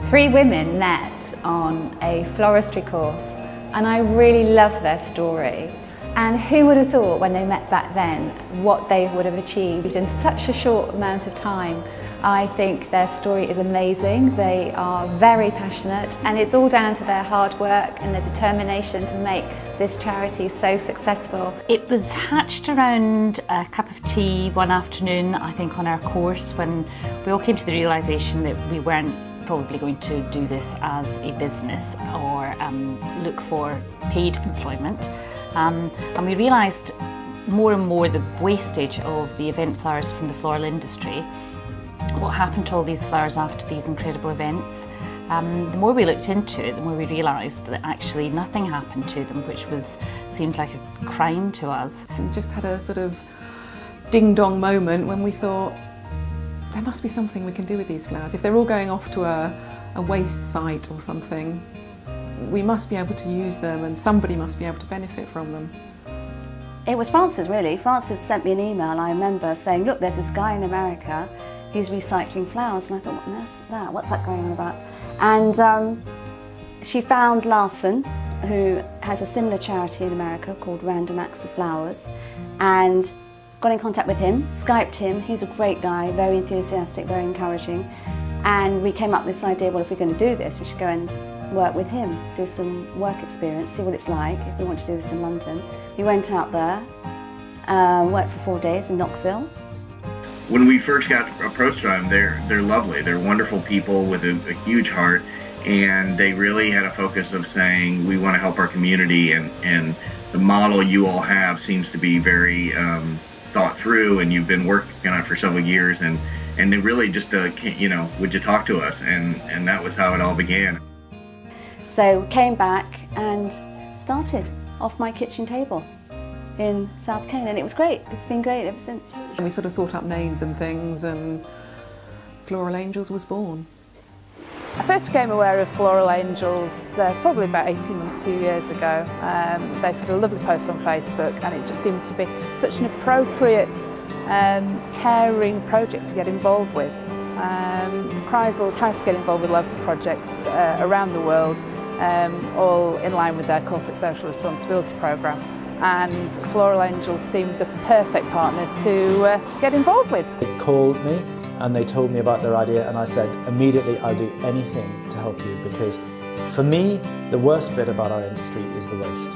Three women met on a floristry course, and I really love their story. And who would have thought when they met back then what they would have achieved in such a short amount of time. I think their story is amazing. They are very passionate, and it's all down to their hard work and their determination to make this charity so successful. It was hatched around a cup of tea one afternoon, I think, on our course, when we all came to the realisation that we weren't probably going to do this as a business or look for paid employment. And we realised more and more the wastage of the event flowers from the floral industry. What happened to all these flowers after these incredible events? The more we looked into it, the more we realised that actually nothing happened to them, which seemed like a crime to us. We just had a sort of ding-dong moment when we thought, there must be something we can do with these flowers. If they're all going off to a waste site or something, we must be able to use them, and somebody must be able to benefit from them. It was Frances, really. Frances sent me an email, I remember, saying, look, there's this guy in America, he's recycling flowers. And I thought, what on earth's that? What's that going on about? And she found Larson, who has a similar charity in America called Random Acts of Flowers, and got in contact with him, Skyped him. He's a great guy, very enthusiastic, very encouraging. And we came up with this idea, well, if we're going to do this, we should go and work with him, do some work experience, see what it's like if we want to do this in London. We went out there, worked for 4 days in Knoxville. When we first got approached by them, they're lovely. They're wonderful people with a huge heart, and they really had a focus of saying, we want to help our community, and the model you all have seems to be very thought through, and you've been working on it for several years, and they really just, you know, would you talk to us? And that was how it all began. So came back and started off my kitchen table in South Kane, and it was great. It's been great ever since. And we sort of thought up names and things, and Floral Angels was born. I first became aware of Floral Angels probably about 18 months, 2 years ago. They put a lovely post on Facebook, and it just seemed to be such an appropriate, caring project to get involved with. Kreisel try to get involved with local projects around the world, all in line with their corporate social responsibility programme. And Floral Angels seemed the perfect partner to get involved with. They called me and they told me about their idea, and I said immediately, I'll do anything to help you, because for me the worst bit about our industry is the waste.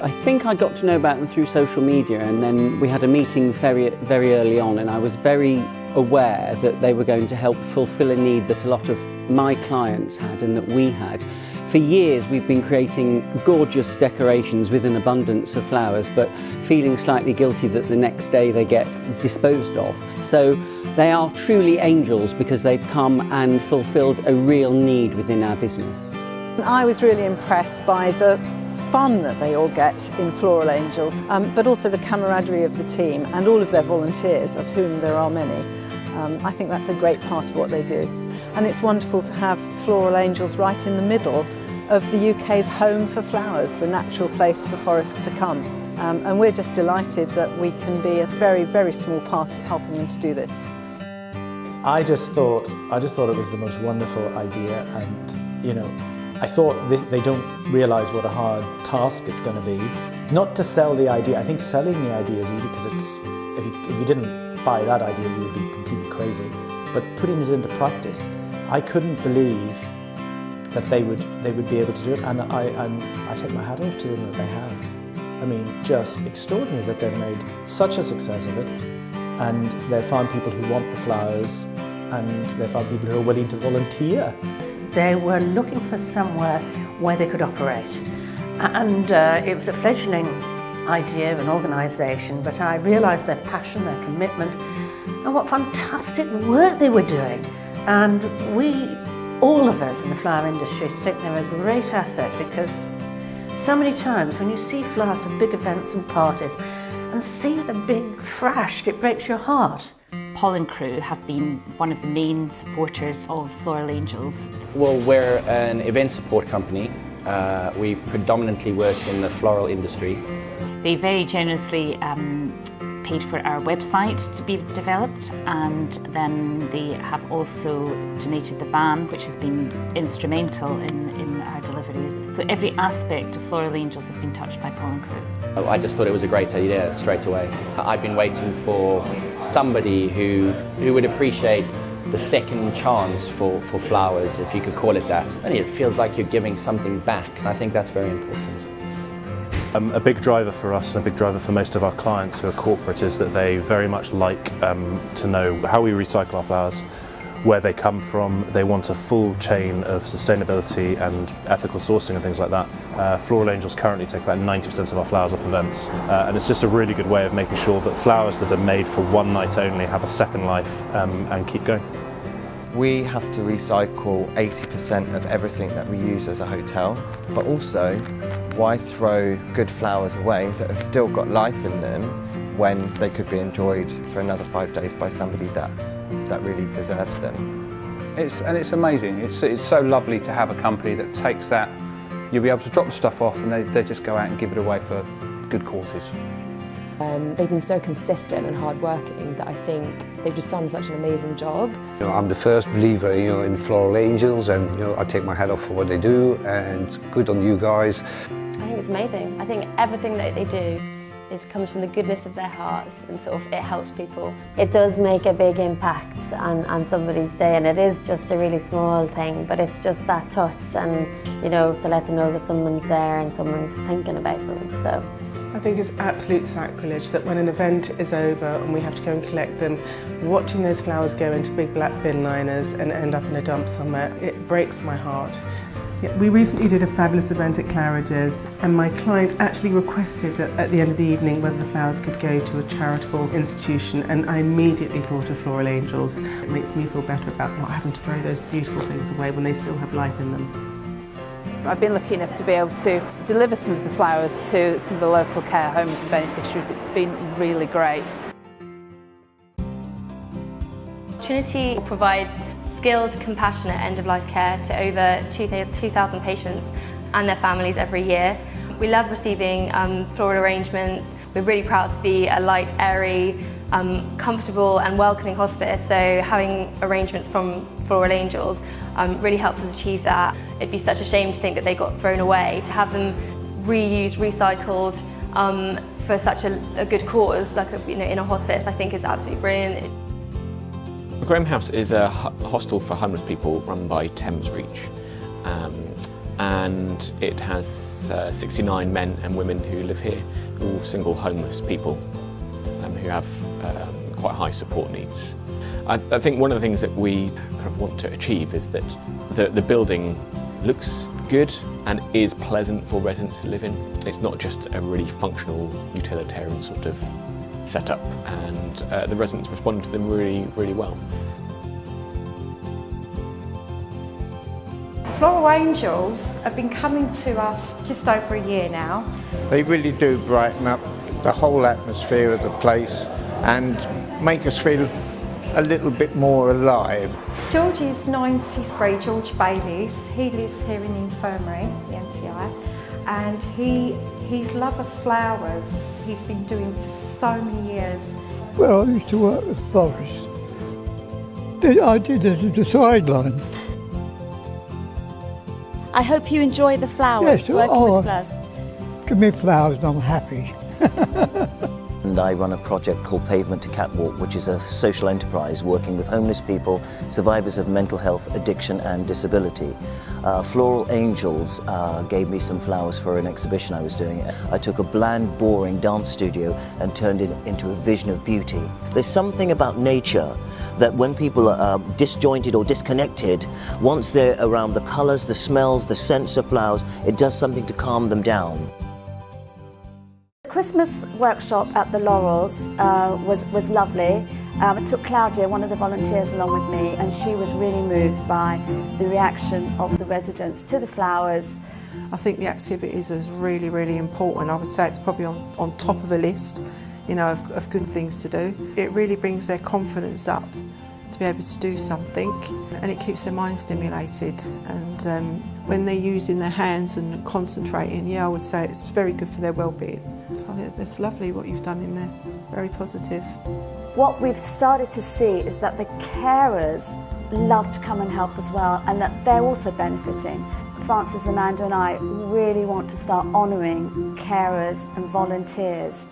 I think I got to know about them through social media, and then we had a meeting very early on, and I was very aware that they were going to help fulfil a need that a lot of my clients had and that we had. For years we've been creating gorgeous decorations with an abundance of flowers, but feeling slightly guilty that the next day they get disposed of. So they are truly angels, because they've come and fulfilled a real need within our business. I was really impressed by the fun that they all get in Floral Angels, but also the camaraderie of the team and all of their volunteers, of whom there are many. I think that's a great part of what they do. And it's wonderful to have Floral Angels right in the middle of the UK's home for flowers, the natural place for forests to come. And we're just delighted that we can be a very, very small part of helping them to do this. I just thought it was the most wonderful idea, and you know, I thought they don't realise what a hard task it's going to be. Not to sell the idea. I think selling the idea is easy, because it's if you didn't buy that idea, you would be completely crazy. But putting it into practice, I couldn't believe that they would be able to do it, and I take my hat off to them that they have. I mean, just extraordinary that they've made such a success of it, and they've found people who want the flowers, and they've found people who are willing to volunteer. They were looking for somewhere where they could operate, and it was a fledgling idea of an organisation, but I realised their passion, their commitment, and what fantastic work they were doing. And we, all of us in the flower industry, think they're a great asset, because so many times when you see flowers at big events and parties and see them being trashed, it breaks your heart. Paul and crew have been one of the main supporters of Floral Angels. Well, we're an event support company. We predominantly work in the floral industry. They very generously paid for our website to be developed, and then they have also donated the van, which has been instrumental in our deliveries. So every aspect of Floral Angels has been touched by Paul and crew. I just thought it was a great idea straight away. I've been waiting for somebody who would appreciate the second chance for flowers, if you could call it that. And it feels like you're giving something back. I think that's very important. A big driver for us, and a big driver for most of our clients who are corporate, is that they very much like to know how we recycle our flowers, where they come from. They want a full chain of sustainability and ethical sourcing and things like that. Floral Angels currently take about 90% of our flowers off events, and it's just a really good way of making sure that flowers that are made for one night only have a second life and keep going. We have to recycle 80% of everything that we use as a hotel, but also why throw good flowers away that have still got life in them when they could be enjoyed for another 5 days by somebody that really deserves them. It's amazing. It's so lovely to have a company that takes that. You'll be able to drop the stuff off and they just go out and give it away for good causes. They've been so consistent and hard-working that I think they've just done such an amazing job. I'm the first believer, in Floral Angels, and I take my hat off for what they do, and good on you guys. I think it's amazing. I think everything that they do comes from the goodness of their hearts, and sort of it helps people. It does make a big impact on somebody's day, and it is just a really small thing, but it's just that touch, and to let them know that someone's there and someone's thinking about them. So I think it's absolute sacrilege that when an event is over and we have to go and collect them, watching those flowers go into big black bin liners and end up in a dump somewhere, it breaks my heart. We recently did a fabulous event at Claridge's, and my client actually requested at the end of the evening whether the flowers could go to a charitable institution, and I immediately thought of Floral Angels. It makes me feel better about not having to throw those beautiful things away when they still have life in them. I've been lucky enough to be able to deliver some of the flowers to some of the local care homes and beneficiaries. It's been really great. Trinity provides skilled, compassionate end-of-life care to over 2,000 patients and their families every year. We love receiving floral arrangements. We're really proud to be a light, airy, comfortable and welcoming hospice, so having arrangements from Floral Angels really helps us achieve that. It'd be such a shame to think that they got thrown away. To have them reused, recycled for such a good cause, like in a hospice, I think is absolutely brilliant. McCabe House is a hostel for homeless people run by Thames Reach, and it has 69 men and women who live here, all single homeless people who have quite high support needs. I think one of the things that we kind of want to achieve is that the building looks good and is pleasant for residents to live in. It's not just a really functional, utilitarian sort of setup, and the residents respond to them really, really well. Floral Angels have been coming to us just over a year now. They really do brighten up the whole atmosphere of the place and make us feel a little bit more alive. George is 93, George Bayliss. He lives here in the infirmary, the NCI, and his love of flowers he's been doing for so many years. Well, I used to work with florists. I did it at the sideline. I hope you enjoy the flowers, yes, working with flowers. Give me flowers and I'm happy. And I run a project called Pavement to Catwalk, which is a social enterprise working with homeless people, survivors of mental health, addiction and disability. Floral Angels gave me some flowers for an exhibition I was doing. I took a bland, boring dance studio and turned it into a vision of beauty. There's something about nature that when people are disjointed or disconnected, once they're around the colours, the smells, the scents of flowers, it does something to calm them down. Christmas workshop at the Laurels was lovely. I took Claudia, one of the volunteers, along with me, and she was really moved by the reaction of the residents to the flowers. I think the activities is really, really important. I would say it's probably on top of a list, of good things to do. It really brings their confidence up to be able to do something, and it keeps their mind stimulated. And when they're using their hands and concentrating, I would say it's very good for their well-being. I think it's lovely what you've done in there, very positive. What we've started to see is that the carers love to come and help as well, and that they're also benefiting. Frances, Amanda and I really want to start honouring carers and volunteers.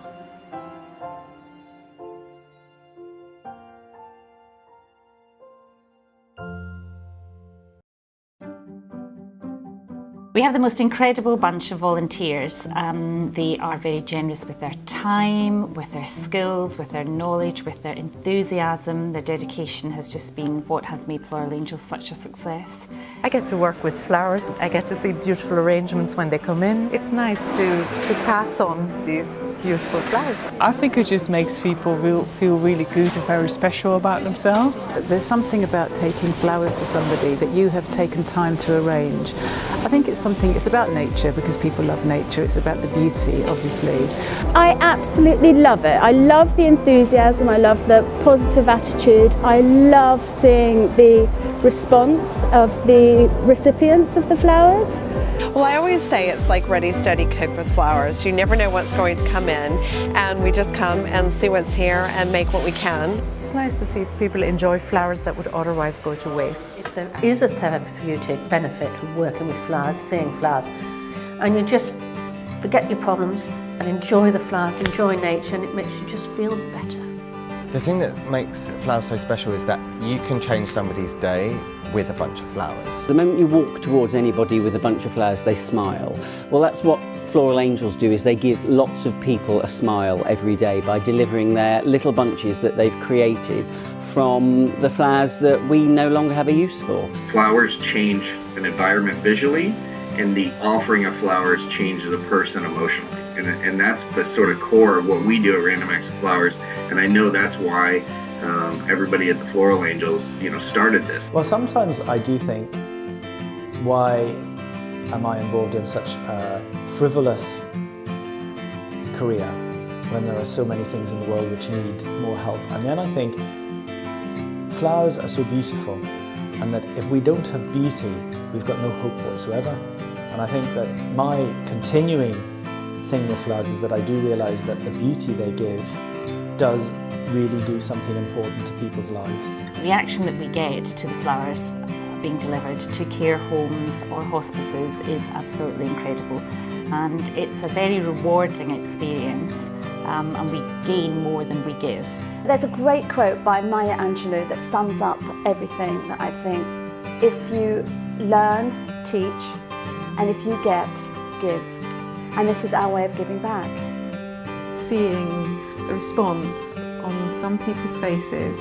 We have the most incredible bunch of volunteers. They are very generous with their time, with their skills, with their knowledge, with their enthusiasm. Their dedication has just been what has made Floral Angels such a success. I get to work with flowers. I get to see beautiful arrangements when they come in. It's nice to pass on these beautiful flowers. I think it just makes people feel really good and very special about themselves. There's something about taking flowers to somebody that you have taken time to arrange. I think it's about nature, because people love nature. It's about the beauty, obviously. I absolutely love it. I love the enthusiasm, I love the positive attitude, I love seeing the response of the recipients of the flowers. Well, I always say it's like ready, steady, cook with flowers. You never know what's going to come in, and we just come and see what's here and make what we can. It's nice to see people enjoy flowers that would otherwise go to waste. There is a therapeutic benefit of working with flowers, seeing flowers, and you just forget your problems and enjoy the flowers, enjoy nature, and it makes you just feel better. The thing that makes flowers so special is that you can change somebody's day with a bunch of flowers. The moment you walk towards anybody with a bunch of flowers, they smile. Well, that's what Floral Angels do, is they give lots of people a smile every day by delivering their little bunches that they've created from the flowers that we no longer have a use for. Flowers change an environment visually, and the offering of flowers changes a person emotionally. And that's the sort of core of what we do at Random Acts of Flowers, and I know that's why everybody at the Floral Angels, started this. Well, sometimes I do think, why am I involved in such a frivolous career when there are so many things in the world which need more help? And then I think flowers are so beautiful, and that if we don't have beauty, we've got no hope whatsoever. And I think that my continuing thing with flowers is that I do realise that the beauty they give does really do something important to people's lives. The reaction that we get to the flowers being delivered to care homes or hospices is absolutely incredible, and it's a very rewarding experience, and we gain more than we give. There's a great quote by Maya Angelou that sums up everything that I think. If you learn, teach, and if you get, give. And this is our way of giving back. Seeing the response on some people's faces,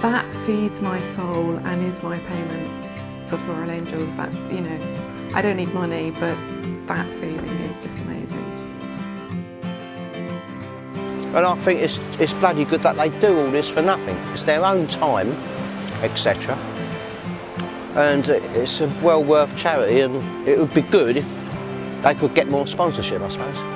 that feeds my soul and is my payment for Floral Angels. That's, I don't need money, but that feeling is just amazing. And I think it's bloody good that they do all this for nothing. It's their own time, etc. And it's a well worth charity, and it would be good if they could get more sponsorship, I suppose.